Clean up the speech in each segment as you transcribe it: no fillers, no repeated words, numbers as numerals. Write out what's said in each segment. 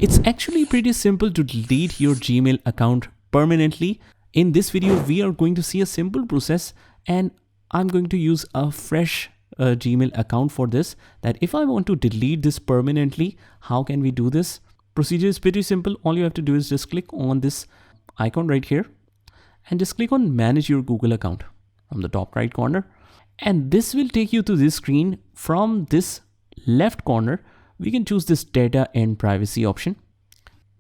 It's actually pretty simple to delete your Gmail account permanently. In this video, we are going to see a simple process, and I'm going to use a fresh Gmail account for this. That if I want to delete this permanently, how can we do this? Procedure is pretty simple. All you have to do is just click on this icon right here and just click on manage your Google account from the top right corner. And this will take you to this screen. From this left corner, we can choose this data and privacy option.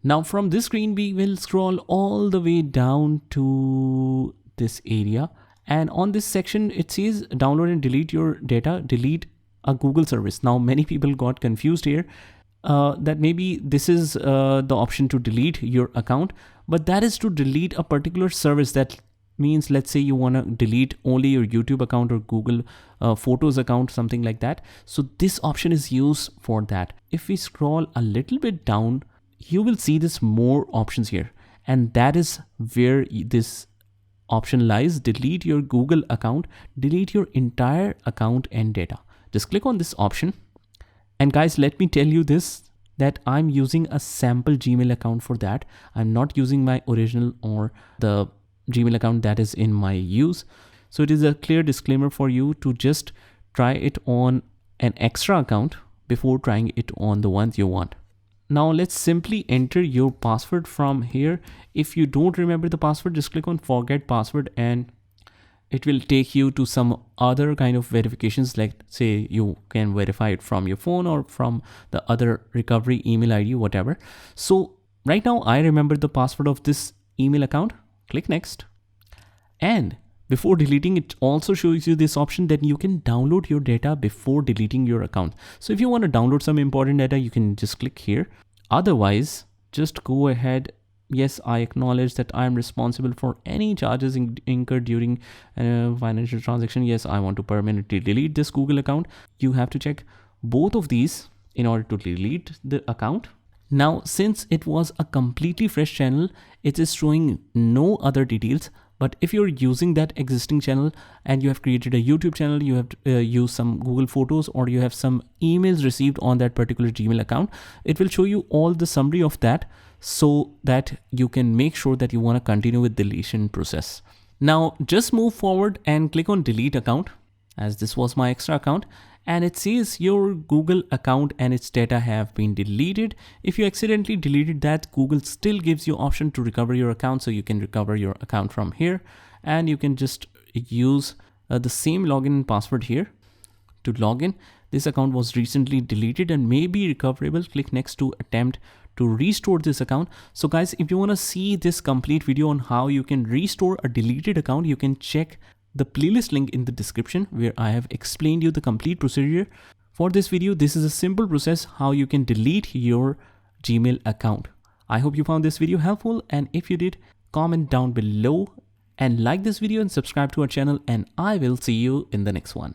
Now from this screen, we will scroll all the way down to this area. And on this section, it says download and delete your data, delete a Google service. Now, many people got confused here that maybe this is the option to delete your account, but that is to delete a particular service. That means, let's say you want to delete only your YouTube account or Google Photos account, something like that. So this option is used for that. If we scroll a little bit down, you will see this more options here. And that is where this option lies. Delete your Google account, delete your entire account and data. Just click on this option. And guys, let me tell you this, that I'm using a sample Gmail account for that. I'm not using my original or the Gmail account that is in my use. So it is a clear disclaimer for you to just try it on an extra account before trying it on the ones you want. Now let's simply enter your password from here. If you don't remember the password, just click on forget password and it will take you to some other kind of verifications, like say you can verify it from your phone or from the other recovery email ID, whatever. So right now I remember the password of this email account. Click next. And before deleting, it also shows you this option that you can download your data before deleting your account. So if you want to download some important data, you can just click here. Otherwise, just go ahead. Yes, I acknowledge that I am responsible for any charges incurred during a financial transaction. Yes, I want to permanently delete this Google account. You have to check both of these in order to delete the account. Now, since it was a completely fresh channel, it is showing no other details. But if you're using that existing channel and you have created a YouTube channel, you have used some Google Photos, or you have some emails received on that particular Gmail account, it will show you all the summary of that so that you can make sure that you want to continue with deletion process. Now just move forward and click on delete account, as this was my extra account. And it says your Google account and its data have been deleted. If you accidentally deleted that, Google still gives you option to recover your account. So you can recover your account from here, and you can just use the same login and password here to log in. This account was recently deleted and may be recoverable. Click next to attempt to restore this account. So guys, if you want to see this complete video on how you can restore a deleted account, you can check the playlist link in the description, where I have explained you the complete procedure. For this video, this is a simple process how you can delete your Gmail account. I hope you found this video helpful, and if you did, comment down below and like this video and subscribe to our channel, and I will see you in the next one.